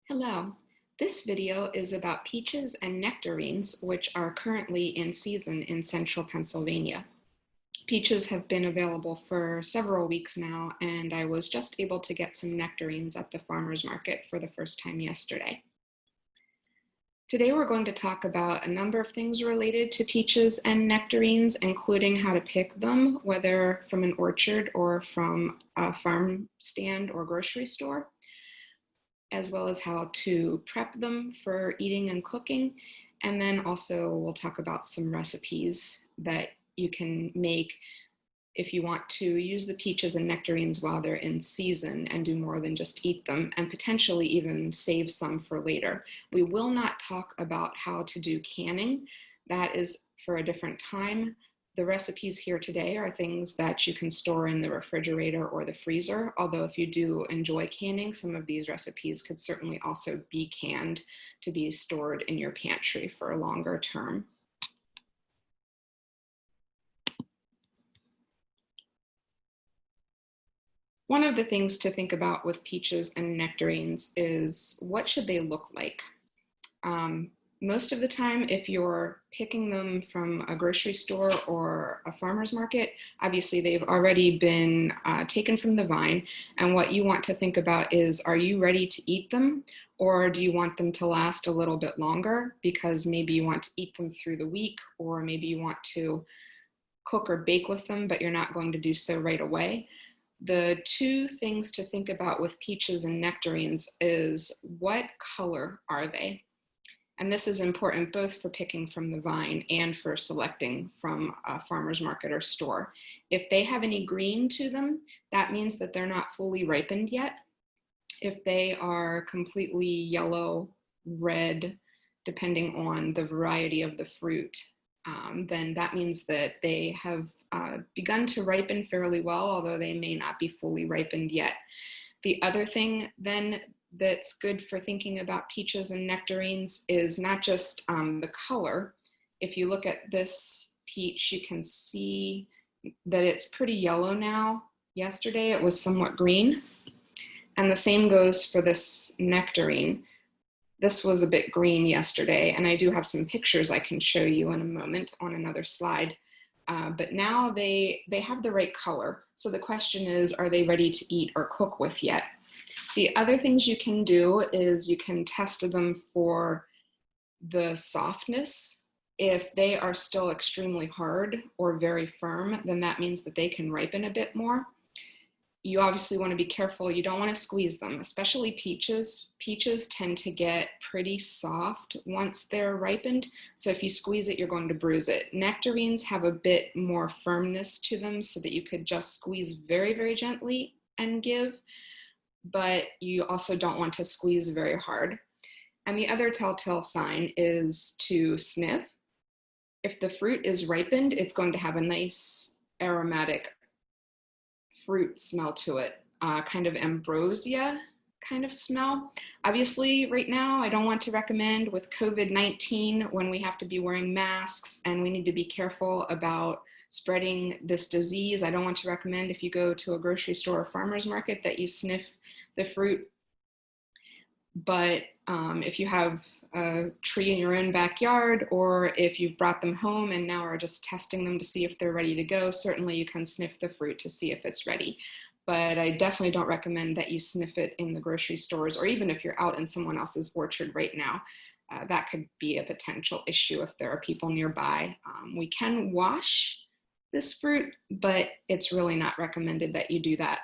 Hello. This video is about peaches and nectarines, which are currently in season in central Pennsylvania. Peaches have been available for several weeks now, and I was just able to get some nectarines at the farmer's market for the first time yesterday. Today we're going to talk about a number of things related to peaches and nectarines, including how to pick them, whether from an orchard or from a farm stand or grocery store, as well as how to prep them for eating and cooking. And then also we'll talk about some recipes that you can make if you want to use the peaches and nectarines while they're in season and do more than just eat them, and potentially even save some for later. We will not talk about how to do canning. That is for a different time. The recipes here today are things that you can store in the refrigerator or the freezer, although if you do enjoy canning, some of these recipes could certainly also be canned to be stored in your pantry for a longer term. One of the things to think about with peaches and nectarines is what should they look like? Most of the time, if you're picking them from a grocery store or a farmer's market, obviously they've already been taken from the vine. And what you want to think about is, are you ready to eat them? Or do you want them to last a little bit longer because maybe you want to eat them through the week, or maybe you want to cook or bake with them, but you're not going to do so right away? The two things to think about with peaches and nectarines is, what color are they? And this is important both for picking from the vine and for selecting from a farmer's market or store. If they have any green to them, that means that they're not fully ripened yet. If they are completely yellow, red, depending on the variety of the fruit, then that means that they have begun to ripen fairly well, although they may not be fully ripened yet. The other thing then that's good for thinking about peaches and nectarines is not just the color. If you look at this peach, you can see that it's pretty yellow now. Yesterday it was somewhat green. And the same goes for this nectarine. This was a bit green yesterday, and I do have some pictures I can show you in a moment on another slide. But now they have the right color. So the question is, are they ready to eat or cook with yet? The other things you can do is you can test them for the softness. If they are still extremely hard or very firm, then that means that they can ripen a bit more. You obviously want to be careful. You don't want to squeeze them, especially peaches. Peaches tend to get pretty soft once they're ripened. So if you squeeze it, you're going to bruise it. Nectarines have a bit more firmness to them so that you could just squeeze very, very gently and give, but you also don't want to squeeze very hard. And the other telltale sign is to sniff. If the fruit is ripened, it's going to have a nice aromatic fruit smell to it, kind of ambrosia kind of smell. Obviously, right now, I don't want to recommend with COVID-19 when we have to be wearing masks and we need to be careful about spreading this disease. I don't want to recommend if you go to a grocery store or farmer's market that you sniff the fruit. But if you have a tree in your own backyard, or if you've brought them home and now are just testing them to see if they're ready to go, certainly you can sniff the fruit to see if it's ready. But I definitely don't recommend that you sniff it in the grocery stores, or even if you're out in someone else's orchard right now. That could be a potential issue if there are people nearby. We can wash this fruit, but it's really not recommended that you do that.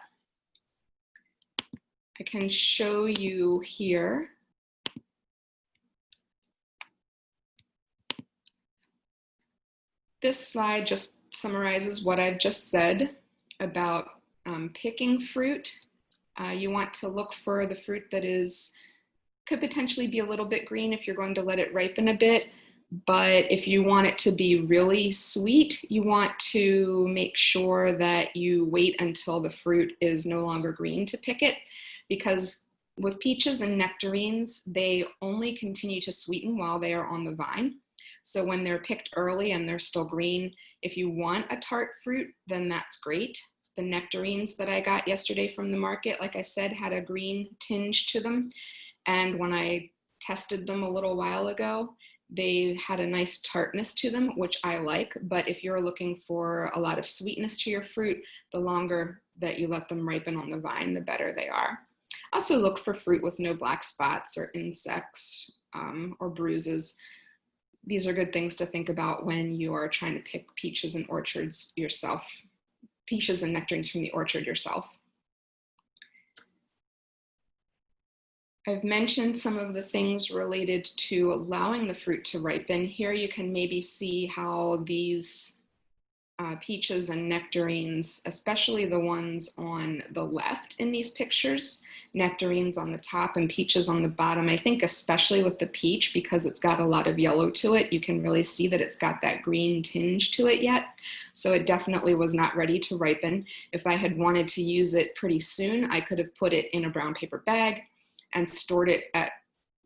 I can show you here. This slide just summarizes what I've just said about picking fruit. You want to look for the fruit that could potentially be a little bit green if you're going to let it ripen a bit. But if you want it to be really sweet, you want to make sure that you wait until the fruit is no longer green to pick it, because with peaches and nectarines, they only continue to sweeten while they are on the vine. So when they're picked early and they're still green, if you want a tart fruit, then that's great. The nectarines that I got yesterday from the market, like I said, had a green tinge to them. And when I tested them a little while ago, they had a nice tartness to them, which I like. But if you're looking for a lot of sweetness to your fruit, the longer that you let them ripen on the vine, the better they are. Also look for fruit with no black spots or insects or bruises. These are good things to think about when you are trying to pick peaches and orchards yourself, peaches and nectarines from the orchard yourself. I've mentioned some of the things related to allowing the fruit to ripen. Here you can maybe see how these peaches and nectarines, especially the ones on the left in these pictures, nectarines on the top and peaches on the bottom. I think especially with the peach, because it's got a lot of yellow to it, you can really see that it's got that green tinge to it yet. So it definitely was not ready to ripen. If I had wanted to use it pretty soon, I could have put it in a brown paper bag and stored it at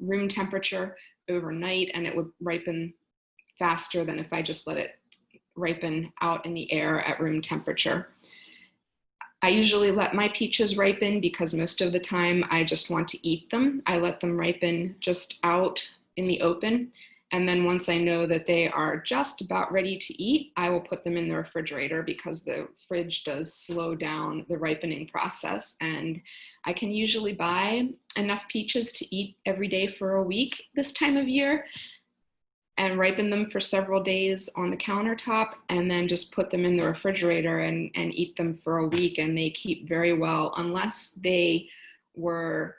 room temperature overnight, and it would ripen faster than if I just let it ripen out in the air at room temperature. I usually let my peaches ripen because most of the time I just want to eat them. I let them ripen just out in the open. And then once I know that they are just about ready to eat, I will put them in the refrigerator because the fridge does slow down the ripening process. And I can usually buy enough peaches to eat every day for a week this time of year, and ripen them for several days on the countertop, and then just put them in the refrigerator and eat them for a week. And they keep very well, unless they were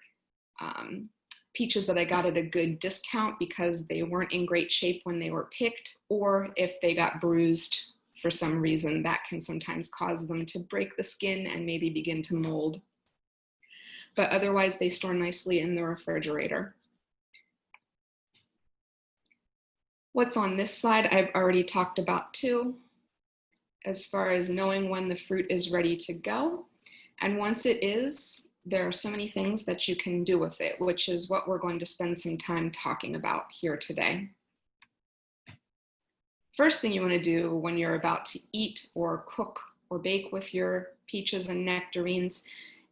peaches that I got at a good discount because they weren't in great shape when they were picked, or if they got bruised for some reason, that can sometimes cause them to break the skin and maybe begin to mold. But otherwise, they store nicely in the refrigerator. What's on this slide, I've already talked about too, as far as knowing when the fruit is ready to go. And once it is, there are so many things that you can do with it, which is what we're going to spend some time talking about here today. First thing you want to do when you're about to eat or cook or bake with your peaches and nectarines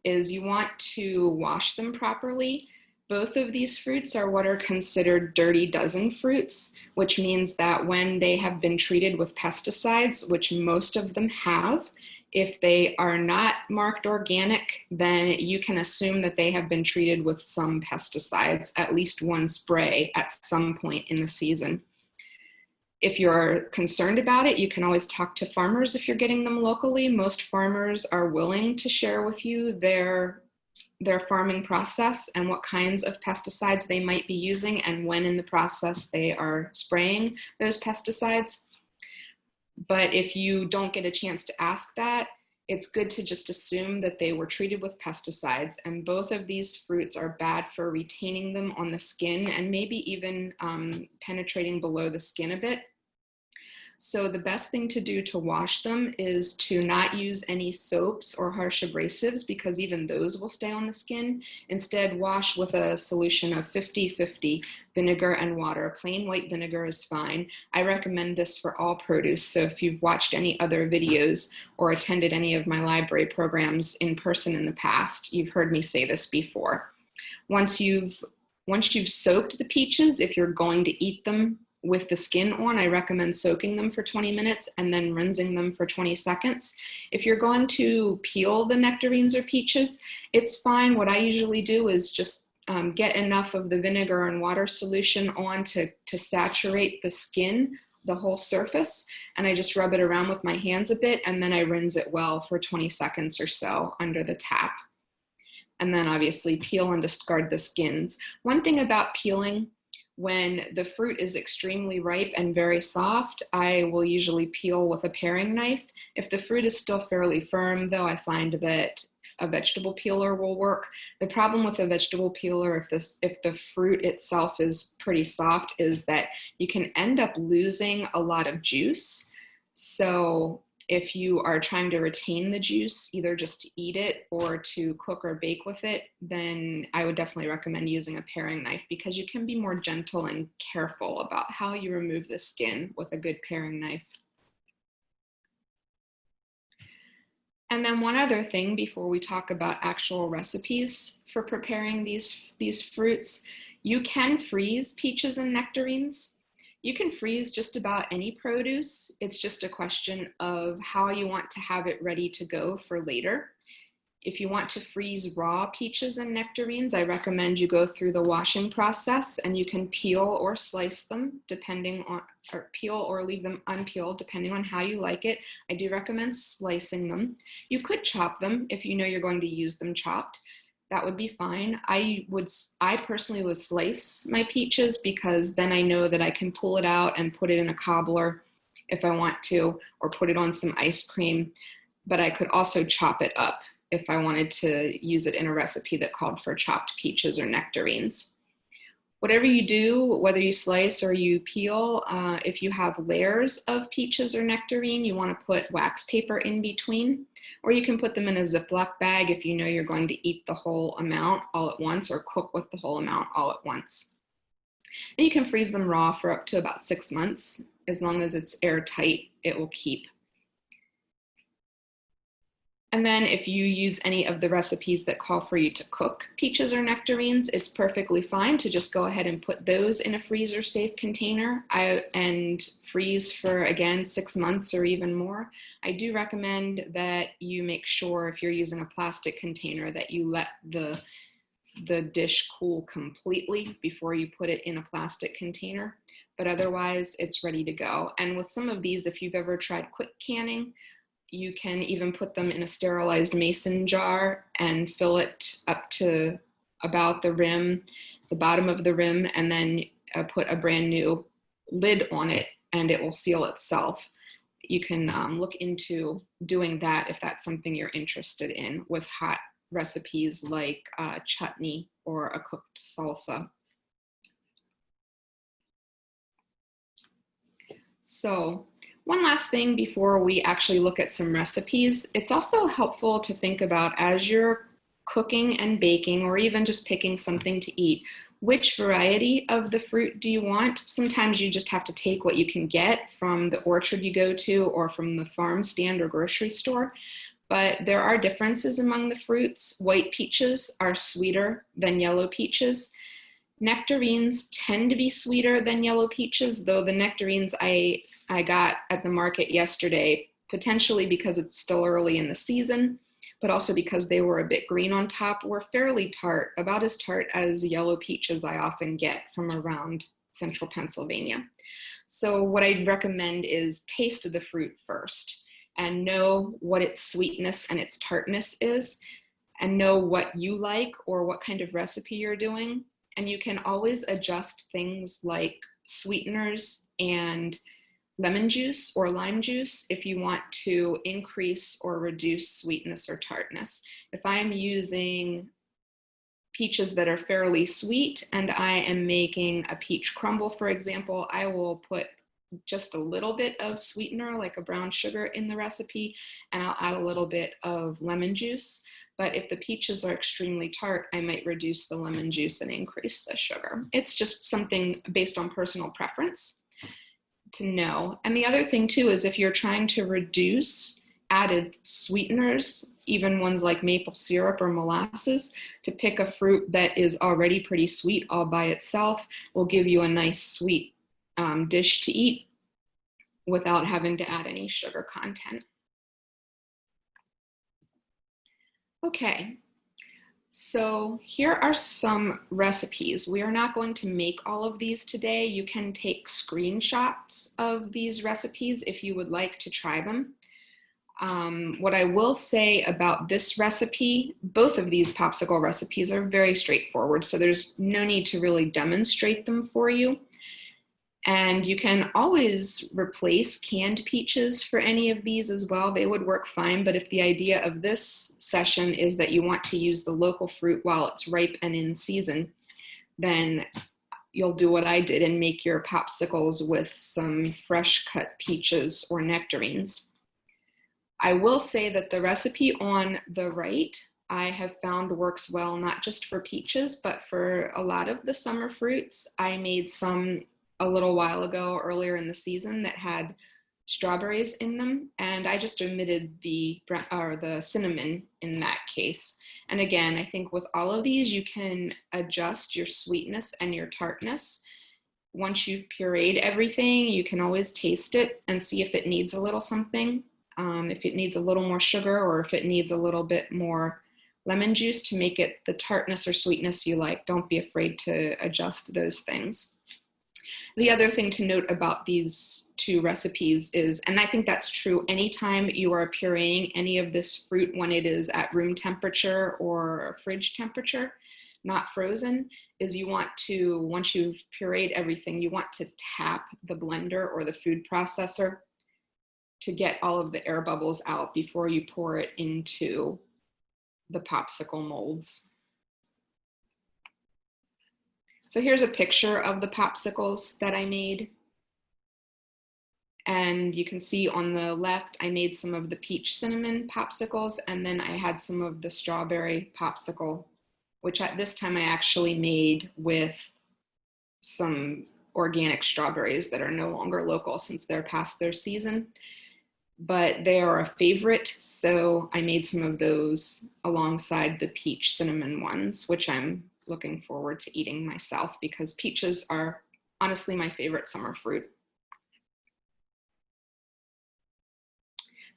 is you want to wash them properly. Both of these fruits are what are considered dirty dozen fruits, which means that when they have been treated with pesticides, which most of them have, if they are not marked organic, then you can assume that they have been treated with some pesticides, at least one spray at some point in the season. If you're concerned about it, you can always talk to farmers if you're getting them locally. Most farmers are willing to share with you their farming process and what kinds of pesticides they might be using and when in the process they are spraying those pesticides. But if you don't get a chance to ask that, it's good to just assume that they were treated with pesticides, and both of these fruits are bad for retaining them on the skin and maybe even penetrating below the skin a bit. So the best thing to do to wash them is to not use any soaps or harsh abrasives, because even those will stay on the skin. Instead, wash with a solution of 50-50 vinegar and water. Plain white vinegar is fine. I recommend this for all produce. So if you've watched any other videos or attended any of my library programs in person in the past, you've heard me say this before. Once you've soaked the peaches, if you're going to eat them with the skin on, I recommend soaking them for 20 minutes and then rinsing them for 20 seconds. If you're going to peel the nectarines or peaches, it's fine. What I usually do is just get enough of the vinegar and water solution on to saturate the skin, the whole surface, and I just rub it around with my hands a bit, and then I rinse it well for 20 seconds or so under the tap. And then obviously peel and discard the skins. One thing about peeling, when the fruit is extremely ripe and very soft, I will usually peel with a paring knife. If the fruit is still fairly firm, though, I find that a vegetable peeler will work. The problem with a vegetable peeler, if the fruit itself is pretty soft, is that you can end up losing a lot of juice. So if you are trying to retain the juice, either just to eat it or to cook or bake with it, then I would definitely recommend using a paring knife, because you can be more gentle and careful about how you remove the skin with a good paring knife. And then one other thing before we talk about actual recipes for preparing these fruits, you can freeze peaches and nectarines. You can freeze just about any produce. It's just a question of how you want to have it ready to go for later. If you want to freeze raw peaches and nectarines, I recommend you go through the washing process, and you can peel or slice them depending on, or peel or leave them unpeeled depending on how you like it. I do recommend slicing them. You could chop them if you know you're going to use them chopped. That would be fine. I personally would slice my peaches because then I know that I can pull it out and put it in a cobbler if I want to, or put it on some ice cream. But I could also chop it up if I wanted to use it in a recipe that called for chopped peaches or nectarines. Whatever you do, whether you slice or you peel, if you have layers of peaches or nectarine, you want to put wax paper in between, or you can put them in a Ziploc bag if you know you're going to eat the whole amount all at once or cook with the whole amount all at once. And you can freeze them raw for up to about 6 months. As long as it's airtight, it will keep. And then if you use any of the recipes that call for you to cook peaches or nectarines, it's perfectly fine to just go ahead and put those in a freezer safe container and freeze for, again, 6 months or even more. I do recommend that you make sure, if you're using a plastic container, that you let the dish cool completely before you put it in a plastic container. But otherwise, it's ready to go. And with some of these, if you've ever tried quick canning, you can even put them in a sterilized mason jar and fill it up to about the rim, the bottom of the rim, and then put a brand new lid on it, and it will seal itself. You can look into doing that if that's something you're interested in with hot recipes like chutney or a cooked salsa. So, one last thing before we actually look at some recipes, it's also helpful to think about, as you're cooking and baking, or even just picking something to eat, which variety of the fruit do you want? Sometimes you just have to take what you can get from the orchard you go to or from the farm stand or grocery store. But there are differences among the fruits. White peaches are sweeter than yellow peaches. Nectarines tend to be sweeter than yellow peaches, though the nectarines I got at the market yesterday, potentially because it's still early in the season, but also because they were a bit green on top, were fairly tart, about as tart as yellow peaches I often get from around central Pennsylvania. So what I'd recommend is taste the fruit first and know what its sweetness and its tartness is, and know what you like or what kind of recipe you're doing. And you can always adjust things like sweeteners and lemon juice or lime juice if you want to increase or reduce sweetness or tartness. If I'm using peaches that are fairly sweet and I am making a peach crumble, for example, I will put just a little bit of sweetener, like a brown sugar, in the recipe, and I'll add a little bit of lemon juice. But if the peaches are extremely tart, I might reduce the lemon juice and increase the sugar. It's just something based on personal preference to know. And the other thing too is, if you're trying to reduce added sweeteners, even ones like maple syrup or molasses, to pick a fruit that is already pretty sweet all by itself will give you a nice sweet dish to eat without having to add any sugar content. Okay, so here are some recipes. We are not going to make all of these today. You can take screenshots of these recipes if you would like to try them. What I will say about this recipe, both of these popsicle recipes are very straightforward, so there's no need to really demonstrate them for you. And you can always replace canned peaches for any of these as well. They would work fine, but if the idea of this session is that you want to use the local fruit while it's ripe and in season, then you'll do what I did and make your popsicles with some fresh cut peaches or nectarines. I will say that the recipe on the right, I have found works well, not just for peaches, but for a lot of the summer fruits. I made some a little while ago, earlier in the season, that had strawberries in them, and I just omitted the cinnamon in that case. And again, I think with all of these, you can adjust your sweetness and your tartness. Once you've pureed everything, you can always taste it and see if it needs a little something, if it needs a little more sugar or if it needs a little bit more lemon juice to make it the tartness or sweetness you like. Don't be afraid to adjust those things. The other thing to note about these two recipes is, and I think that's true anytime you are pureeing any of this fruit when it is at room temperature or fridge temperature, not frozen, is you want to, once you've pureed everything, you want to tap the blender or the food processor to get all of the air bubbles out before you pour it into the popsicle molds. So here's a picture of the popsicles that I made. And you can see on the left, I made some of the peach cinnamon popsicles, and then I had some of the strawberry popsicle, which at this time I actually made with some organic strawberries that are no longer local since they're past their season. But they are a favorite, so I made some of those alongside the peach cinnamon ones, which I'm looking forward to eating myself because peaches are honestly my favorite summer fruit.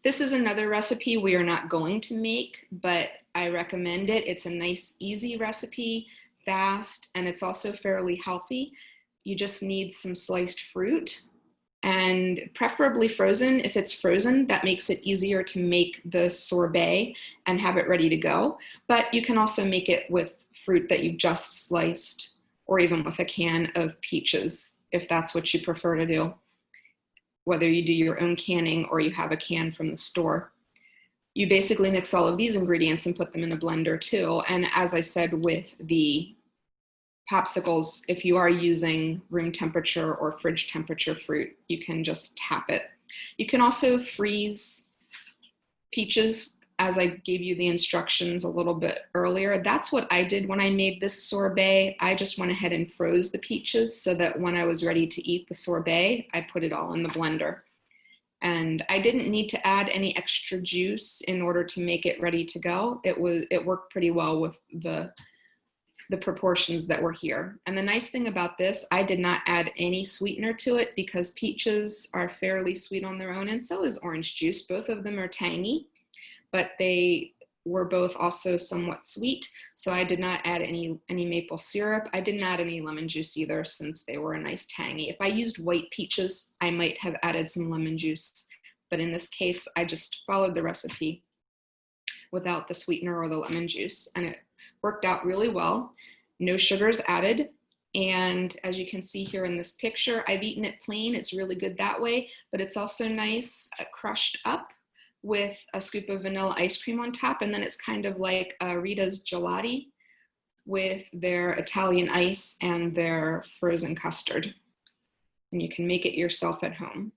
This is another recipe we are not going to make, but I recommend it. It's a nice, easy recipe, fast, and it's also fairly healthy. You just need some sliced fruit, and preferably frozen. If it's frozen, that makes it easier to make the sorbet and have it ready to go. But you can also make it with fruit that you've just sliced, or even with a can of peaches, if that's what you prefer to do, whether you do your own canning or you have a can from the store. You basically mix all of these ingredients and put them in a blender too. And as I said with the popsicles, if you are using room temperature or fridge temperature fruit, you can just tap it. You can also freeze peaches, as I gave you the instructions a little bit earlier. That's what I did when I made this sorbet. I just went ahead and froze the peaches so that when I was ready to eat the sorbet, I put it all in the blender. And I didn't need to add any extra juice in order to make it ready to go. It worked pretty well with the proportions that were here. And the nice thing about this, I did not add any sweetener to it because peaches are fairly sweet on their own, and so is orange juice. Both of them are tangy, but they were both also somewhat sweet. So I did not add any maple syrup. I didn't add any lemon juice either, since they were a nice tangy. If I used white peaches, I might have added some lemon juice. But in this case, I just followed the recipe without the sweetener or the lemon juice, and it worked out really well. No sugars added. And as you can see here in this picture, I've eaten it plain. It's really good that way, but it's also nice crushed up with a scoop of vanilla ice cream on top. And then it's kind of like Rita's gelati with their Italian ice and their frozen custard. And you can make it yourself at home.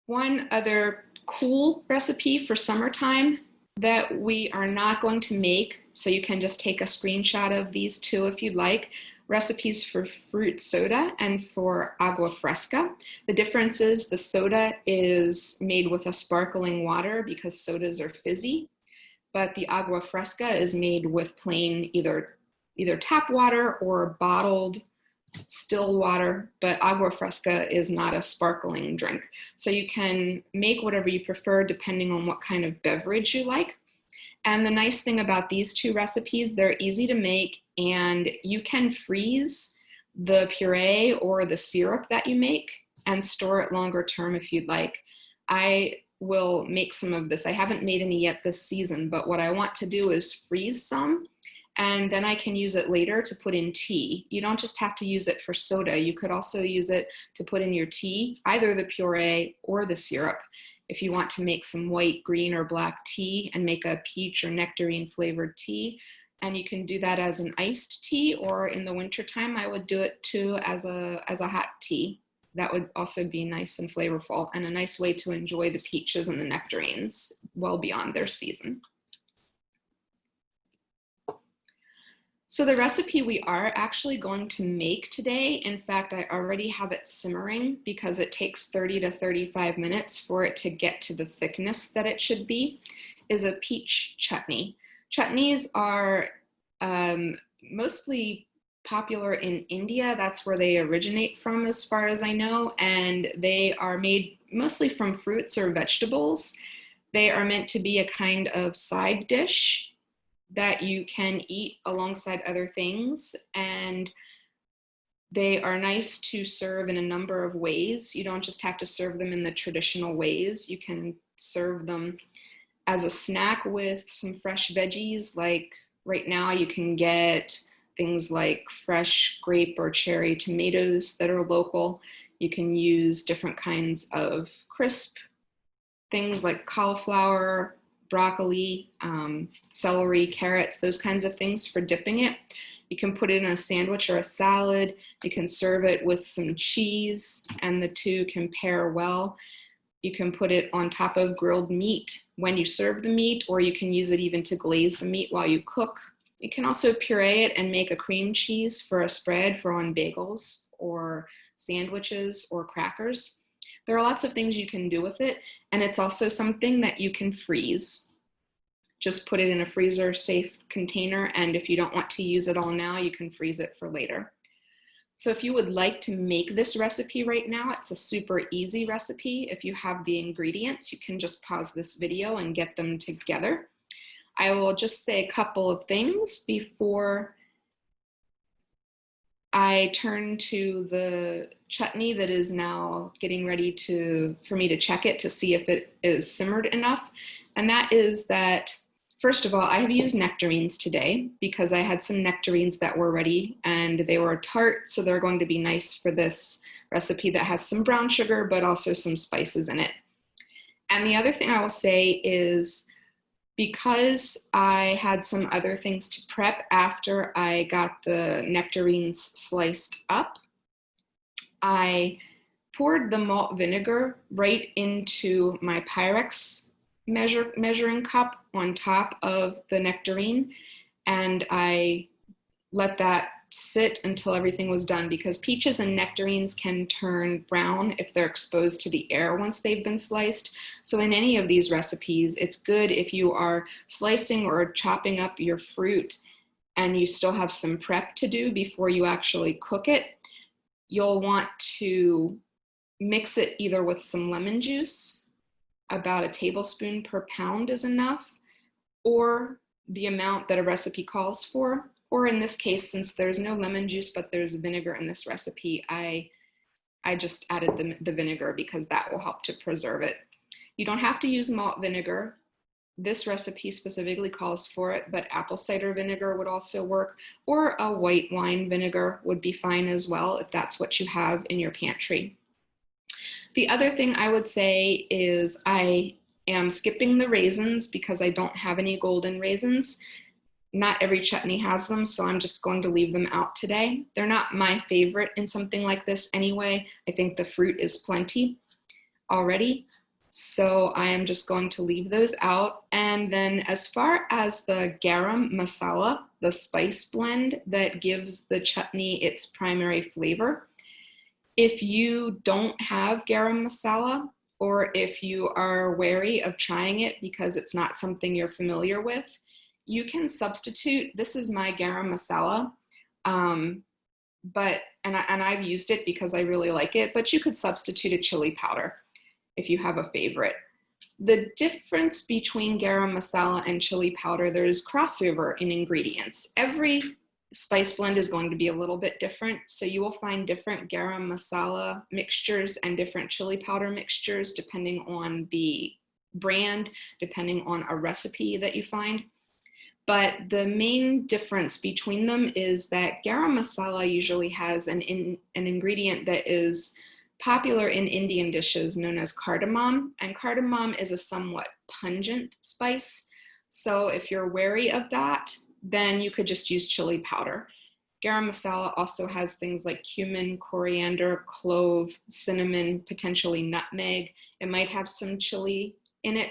One other cool recipe for summertime that we are not going to make, so you can just take a screenshot of these two if you'd like, recipes for fruit soda and for agua fresca. The difference is the soda is made with a sparkling water because sodas are fizzy, but the agua fresca is made with plain either tap water or bottled still water, but agua fresca is not a sparkling drink. So you can make whatever you prefer depending on what kind of beverage you like. And the nice thing about these two recipes, they're easy to make, and you can freeze the puree or the syrup that you make and store it longer term if you'd like. I will make some of this. I haven't made any yet this season, but what I want to do is freeze some, and then I can use it later to put in tea. You don't just have to use it for soda. You could also use it to put in your tea, either the puree or the syrup. If you want to make some white, green, or black tea and make a peach or nectarine flavored tea, and you can do that as an iced tea, or in the wintertime, I would do it too as a hot tea. That would also be nice and flavorful and a nice way to enjoy the peaches and the nectarines well beyond their season. So the recipe we are actually going to make today, in fact, I already have it simmering because it takes 30 to 35 minutes for it to get to the thickness that it should be, is a peach chutney. Chutneys are mostly popular in India. That's where they originate from, as far as I know, and they are made mostly from fruits or vegetables. They are meant to be a kind of side dish that you can eat alongside other things, and they are nice to serve in a number of ways. You don't just have to serve them in the traditional ways. You can serve them as a snack with some fresh veggies. Like right now you can get things like fresh grape or cherry tomatoes that are local. You can use different kinds of crisp things like cauliflower, broccoli, celery, carrots, those kinds of things for dipping it. You can put it in a sandwich or a salad. You can serve it with some cheese, and the two can pair well. You can put it on top of grilled meat when you serve the meat, or you can use it even to glaze the meat while you cook. You can also puree it and make a cream cheese for a spread for on bagels or sandwiches or crackers. There are lots of things you can do with it, and it's also something that you can freeze. Just put it in a freezer safe container, and if you don't want to use it all now, you can freeze it for later. So if you would like to make this recipe right now, it's a super easy recipe. If you have the ingredients, you can just pause this video and get them together. I will just say a couple of things before I turn to the chutney that is now getting ready for me to check it to see if it is simmered enough. And that is that, first of all, I have used nectarines today because I had some nectarines that were ready and they were tart, so they're going to be nice for this recipe that has some brown sugar but also some spices in it. And the other thing I will say is, because I had some other things to prep after I got the nectarines sliced up, I poured the malt vinegar right into my Pyrex measuring cup on top of the nectarine, and I let that sit until everything was done, because peaches and nectarines can turn brown if they're exposed to the air once they've been sliced. So in any of these recipes, it's good if you are slicing or chopping up your fruit and you still have some prep to do before you actually cook it. You'll want to mix it either with some lemon juice, about a tablespoon per pound is enough, or the amount that a recipe calls for. Or in this case, since there's no lemon juice, but there's vinegar in this recipe, I just added the vinegar because that will help to preserve it. You don't have to use malt vinegar. This recipe specifically calls for it, but apple cider vinegar would also work, or a white wine vinegar would be fine as well if that's what you have in your pantry. The other thing I would say is I am skipping the raisins because I don't have any golden raisins. Not every chutney has them, so I'm just going to leave them out today. They're not my favorite in something like this anyway. I think the fruit is plenty already, so I am just going to leave those out. And then as far as the garam masala, the spice blend that gives the chutney its primary flavor, if you don't have garam masala, or if you are wary of trying it because it's not something you're familiar with, you can substitute. This is my garam masala, and I've used it because I really like it, but you could substitute a chili powder if you have a favorite. The difference between garam masala and chili powder, there's crossover in ingredients. Every spice blend is going to be a little bit different, so you will find different garam masala mixtures and different chili powder mixtures depending on the brand, depending on a recipe that you find. But the main difference between them is that garam masala usually has an ingredient that is popular in Indian dishes known as cardamom, and cardamom is a somewhat pungent spice. So if you're wary of that, then you could just use chili powder. Garam masala also has things like cumin, coriander, clove, cinnamon, potentially nutmeg. It might have some chili in it.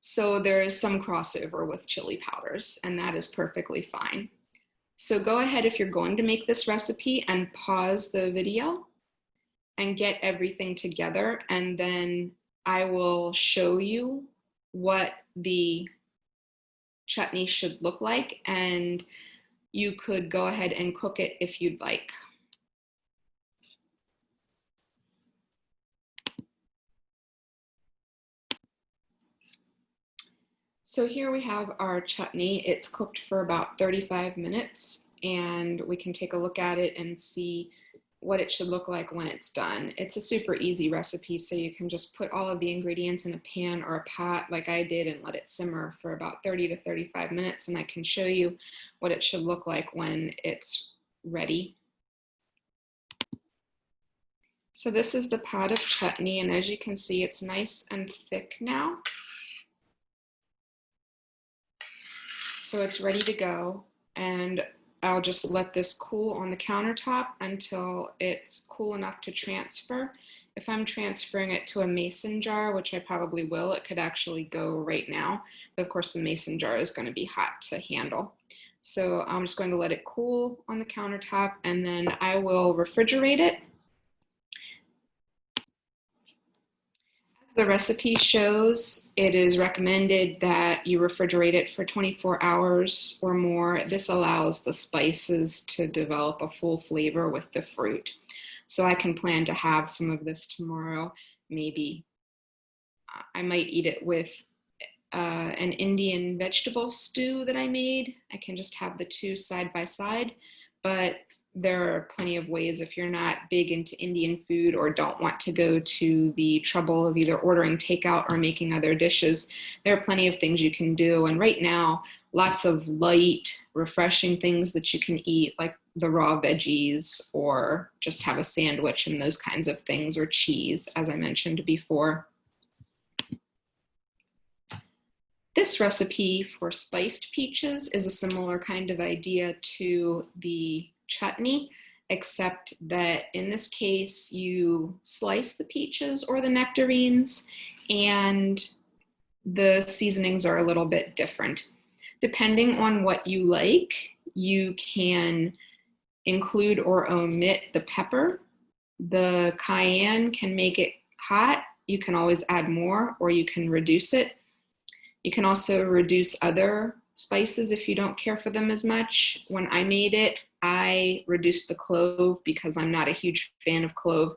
So there is some crossover with chili powders, and that is perfectly fine. So go ahead if you're going to make this recipe and pause the video and get everything together, and then I will show you what the chutney should look like, and you could go ahead and cook it if you'd like. So here we have our chutney. It's cooked for about 35 minutes, and we can take a look at it and see what it should look like when it's done. It's a super easy recipe, so you can just put all of the ingredients in a pan or a pot like I did and let it simmer for about 30 to 35 minutes, and I can show you what it should look like when it's ready. So this is the pot of chutney, and as you can see, it's nice and thick now. So it's ready to go, and I'll just let this cool on the countertop until it's cool enough to transfer. If I'm transferring it to a mason jar, which I probably will, it could actually go right now. But of course, the mason jar is going to be hot to handle. So I'm just going to let it cool on the countertop, and then I will refrigerate it. The recipe shows, it is recommended that you refrigerate it for 24 hours or more. This allows the spices to develop a full flavor with the fruit. So I can plan to have some of this tomorrow. Maybe I might eat it with an Indian vegetable stew that I made. I can just have the two side by side, but there are plenty of ways if you're not big into Indian food or don't want to go to the trouble of either ordering takeout or making other dishes. There are plenty of things you can do. And right now, lots of light, refreshing things that you can eat, like the raw veggies, or just have a sandwich and those kinds of things, or cheese, as I mentioned before. This recipe for spiced peaches is a similar kind of idea to the chutney, except that in this case you slice the peaches or the nectarines, and the seasonings are a little bit different. Depending on what you like, you can include or omit the pepper. The cayenne can make it hot. You can always add more, or you can reduce it. You can also reduce other spices if you don't care for them as much. When I made it, I reduced the clove because I'm not a huge fan of clove.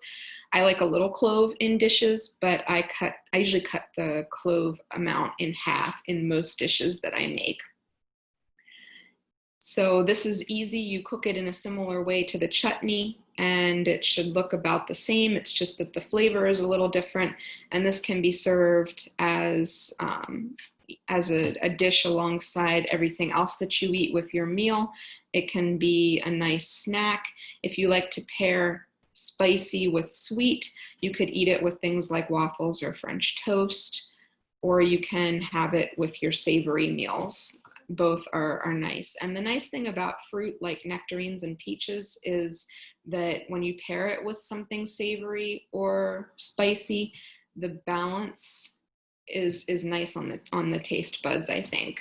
I like a little clove in dishes, but I usually cut the clove amount in half in most dishes that I make. So this is easy. You cook it in a similar way to the chutney, and it should look about the same. It's just that the flavor is a little different, and this can be served as a dish alongside everything else that you eat with your meal. It can be a nice snack. If you like to pair spicy with sweet, you could eat it with things like waffles or French toast, or you can have it with your savory meals. Both are nice. And the nice thing about fruit like nectarines and peaches is that when you pair it with something savory or spicy, the balance is nice on the taste buds, I think.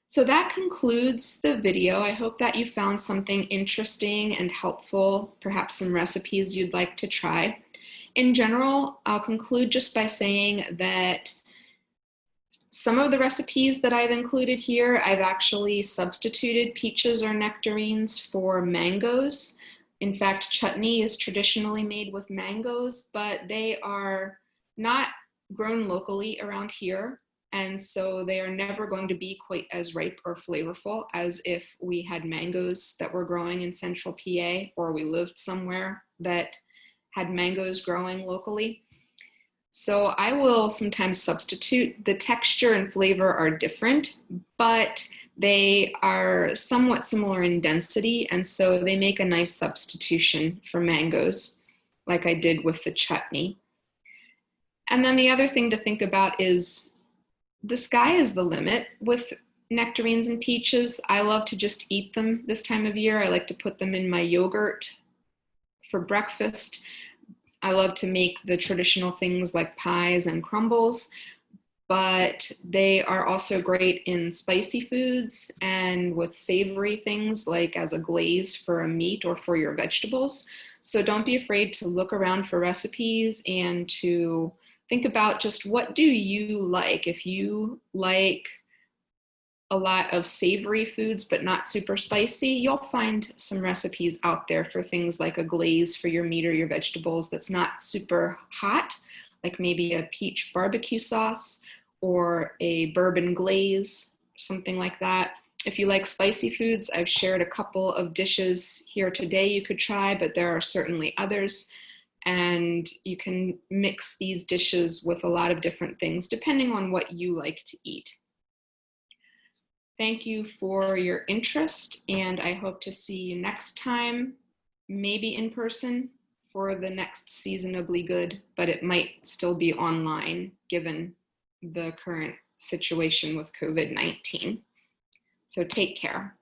So that concludes the video. I hope that you found something interesting and helpful, perhaps some recipes you'd like to try. In general, I'll conclude just by saying that some of the recipes that I've included here, I've actually substituted peaches or nectarines for mangoes. In fact, chutney is traditionally made with mangoes, but they are not grown locally around here. And so they are never going to be quite as ripe or flavorful as if we had mangoes that were growing in central PA, or we lived somewhere that had mangoes growing locally. So I will sometimes substitute. The texture and flavor are different, but they are somewhat similar in density, and so they make a nice substitution for mangoes, like I did with the chutney. And then the other thing to think about is the sky is the limit with nectarines and peaches. I love to just eat them this time of year. I like to put them in my yogurt for breakfast. I love to make the traditional things like pies and crumbles, but they are also great in spicy foods and with savory things like as a glaze for a meat or for your vegetables. So don't be afraid to look around for recipes and to think about just what do you like. If you like a lot of savory foods but not super spicy, you'll find some recipes out there for things like a glaze for your meat or your vegetables that's not super hot, like maybe a peach barbecue sauce or a bourbon glaze, something like that. If you like spicy foods, I've shared a couple of dishes here today you could try, but there are certainly others. And you can mix these dishes with a lot of different things depending on what you like to eat. Thank you for your interest, and I hope to see you next time, maybe in person for the next Seasonably Good, but it might still be online given the current situation with COVID-19. So take care.